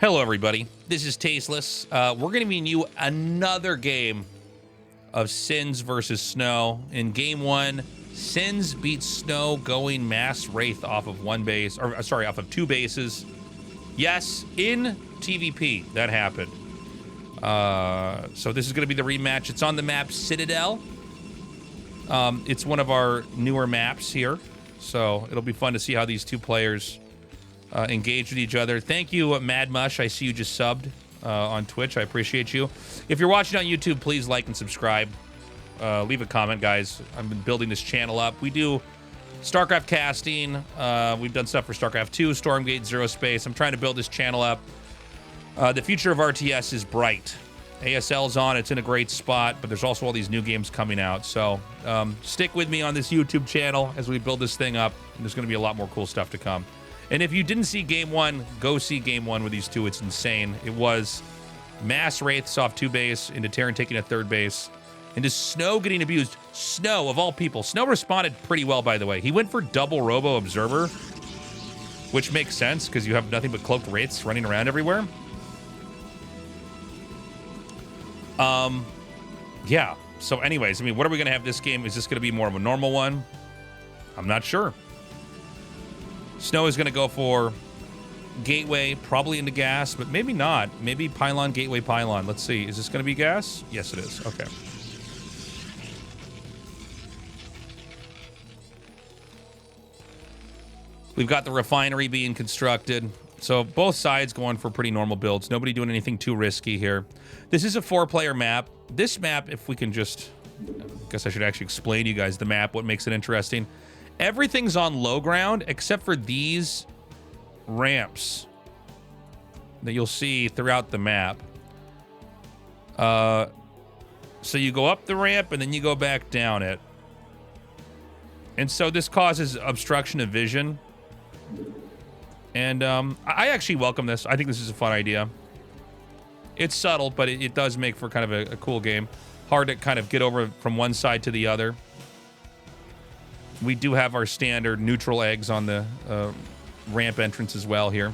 Hello, everybody. This is Tasteless. We're going to be giving you another game of Sins versus Snow. In game one, Sins beat Snow going mass wraith off of one base, or sorry, off of two bases. Yes, in TVP, that happened. So this is going to be the rematch. It's on the map Citadel. It's one of our newer maps here, so it'll be fun to see how these two players engage with each other. Thank you, Mad Mush. I see you just subbed on Twitch. I appreciate you. If you're watching on YouTube, please like and subscribe. Leave a comment, guys. I've been building this channel up. We do StarCraft casting. We've done stuff for StarCraft 2, Stormgate, Zero Space. I'm trying to build this channel up. The future of RTS is bright. ASL's on. It's in a great spot, but there's also all these new games coming out. So stick with me on this YouTube channel as we build this thing up. And there's going to be a lot more cool stuff to come. And if you didn't see game one, go see game one with these two. It's insane. It was mass wraiths off two base, into Terran taking a third base, into Snow getting abused. Snow, of all people. Snow responded pretty well, by the way. He went for double Robo Observer, which makes sense because you have nothing but cloaked wraiths running around everywhere. Yeah. So anyways, I mean, what are we going to have this game? Is this going to be more of a normal one? I'm not sure. Snow is going to go for Gateway, probably into gas, but maybe not. Maybe Pylon, Gateway, Pylon. Let's see. Is this going to be gas? Yes, it is. Okay. We've got the refinery being constructed. So both sides going for pretty normal builds. Nobody doing anything too risky here. This is a 4-player map. This map, if we can just... I guess I should actually explain to you guys the map, what makes it interesting. Everything's on low ground except for these ramps that you'll see throughout the map. So you go up the ramp and then you go back down it. And so this causes obstruction of vision. And I actually welcome this. I think this is a fun idea. It's subtle, but it does make for kind of a cool game. Hard to kind of get over from one side to the other. We do have our standard neutral eggs on the ramp entrance as well here.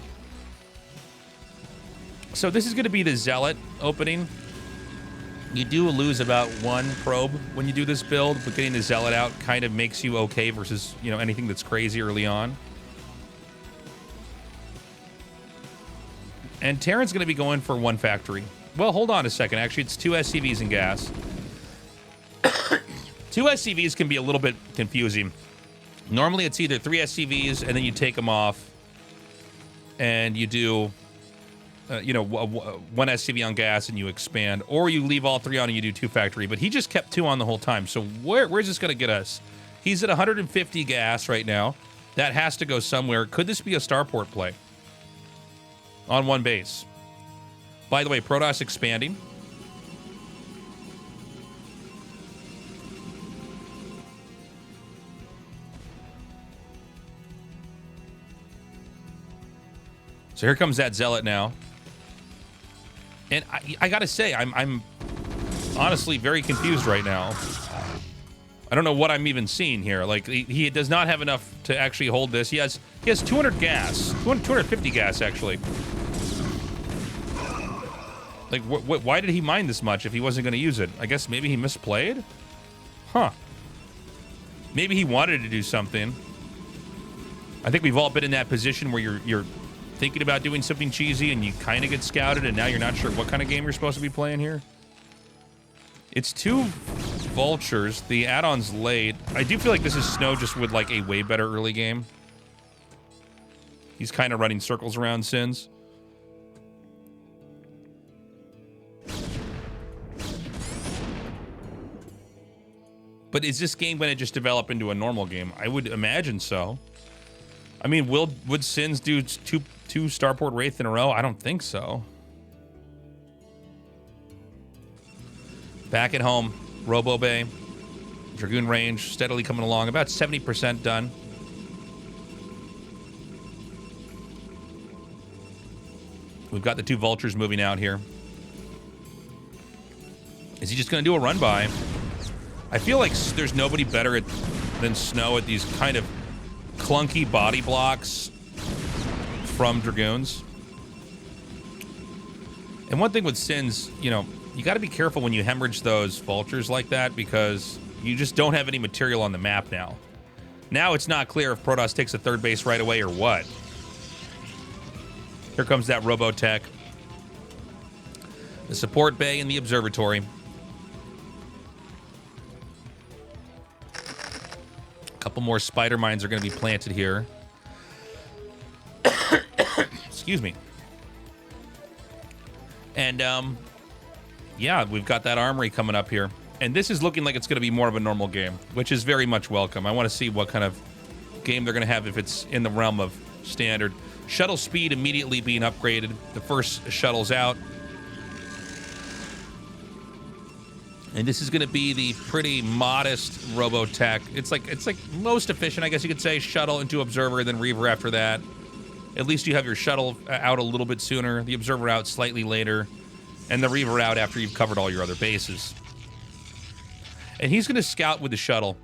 So this is going to be the Zealot opening. You do lose about one probe when you do this build, but getting the Zealot out kind of makes you okay versus, you know, anything that's crazy early on. And Terran's going to be going for one factory. Well, hold on a second. Actually, it's two SCVs and gas. Two SCVs can be a little bit confusing. Normally, it's either 3 SCVs, and then you take them off, and you do, one SCV on gas, and you expand. Or you leave all 3 on, and you do 2 factory. But he just kept 2 on the whole time. So where's this going to get us? He's at 150 gas right now. That has to go somewhere. Could this be a starport play? On one base. By the way, Protoss expanding. So here comes that Zealot now. And I gotta say, I'm honestly very confused right now. I don't know what I'm even seeing here. Like, he does not have enough to actually hold this. He has 200 gas. 250 gas, actually. Like, why did he mine this much if he wasn't going to use it? I guess maybe he misplayed? Huh. Maybe he wanted to do something. I think we've all been in that position where you're thinking about doing something cheesy and you kind of get scouted and now you're not sure what kind of game you're supposed to be playing here. It's 2 vultures. The add-on's late. I do feel like this is Snow just with like a way better early game. He's kind of running circles around Sins. But is this game going to just develop into a normal game? I would imagine so. I mean, would Sins do two Starport Wraith in a row? I don't think so. Back at home, Robo Bay, Dragoon range, steadily coming along. About 70% done. We've got the 2 vultures moving out here. Is he just going to do a run by? I feel like there's nobody better than Snow at these kind of clunky body blocks from Dragoons. And one thing with Sins, you know, you got to be careful when you hemorrhage those vultures like that because you just don't have any material on the map now. Now it's not clear if Protoss takes a third base right away or what. Here comes that Robotech. The support bay and the observatory. A couple more spider mines are going to be planted here. Excuse me. And, yeah, we've got that armory coming up here. And this is looking like it's going to be more of a normal game, which is very much welcome. I want to see what kind of game they're going to have if it's in the realm of standard. Shuttle speed immediately being upgraded. The first shuttle's out. And this is going to be the pretty modest Robotech. It's like most efficient, I guess you could say, shuttle into observer, then Reaver after that. At least you have your shuttle out a little bit sooner, the observer out slightly later, and the Reaver out after you've covered all your other bases. And he's going to scout with the shuttle,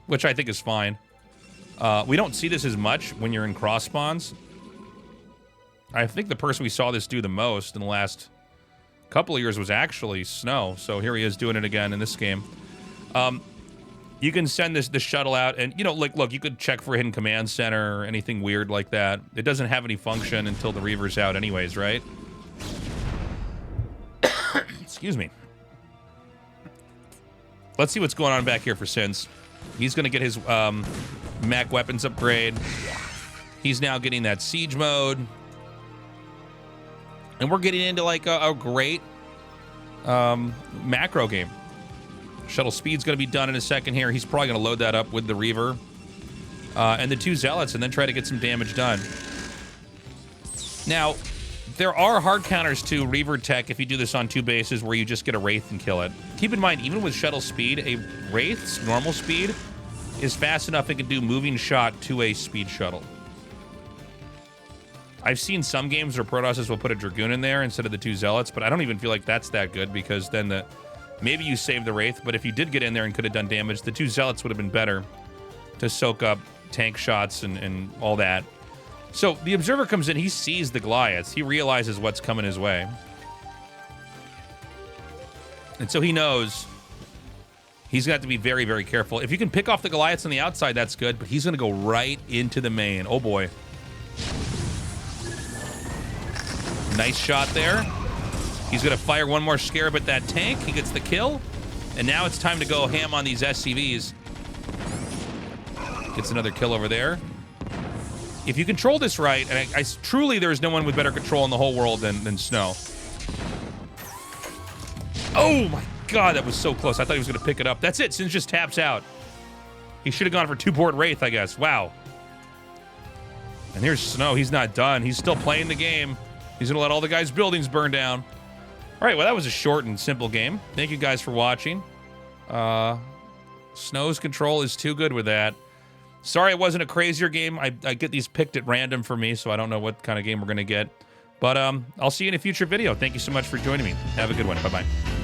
which I think is fine. We don't see this as much when you're in cross spawns. I think the person we saw this do the most in the last couple of years was actually Snow. So here he is doing it again in this game. You can send the shuttle out, and, you know, like, look, you could check for a hidden command center or anything weird like that. It doesn't have any function until the Reaver's out anyways, right? Excuse me. Let's see what's going on back here for Sins. He's going to get his Mac weapons upgrade. He's now getting that siege mode. And we're getting into, like, a great macro game. Shuttle speed's going to be done in a second here. He's probably going to load that up with the Reaver. And the 2 Zealots, and then try to get some damage done. Now, there are hard counters to Reaver tech if you do this on 2 bases where you just get a Wraith and kill it. Keep in mind, even with shuttle speed, a Wraith's normal speed is fast enough it can do moving shot to a speed shuttle. I've seen some games where Protosses will put a Dragoon in there instead of the 2 Zealots, but I don't even feel like that's that good because then maybe you save the Wraith, but if you did get in there and could have done damage, the 2 Zealots would have been better to soak up tank shots and all that. So the Observer comes in, he sees the Goliaths, he realizes what's coming his way. And so he knows he's got to be very, very careful. If you can pick off the Goliaths on the outside, that's good, but he's going to go right into the main. Oh boy. Nice shot there. He's going to fire one more Scarab at that tank. He gets the kill. And now it's time to go ham on these SCVs. Gets another kill over there. If you control this right, and I truly there's no one with better control in the whole world than Snow. Oh my god, that was so close. I thought he was going to pick it up. That's it. Sins just taps out. He should have gone for 2-port Wraith, I guess. Wow. And here's Snow. He's not done. He's still playing the game. He's going to let all the guys' buildings burn down. All right, well, that was a short and simple game. Thank you guys for watching. Snow's control is too good with that. Sorry it wasn't a crazier game. I get these picked at random for me, so I don't know what kind of game we're going to get. But I'll see you in a future video. Thank you so much for joining me. Have a good one. Bye-bye.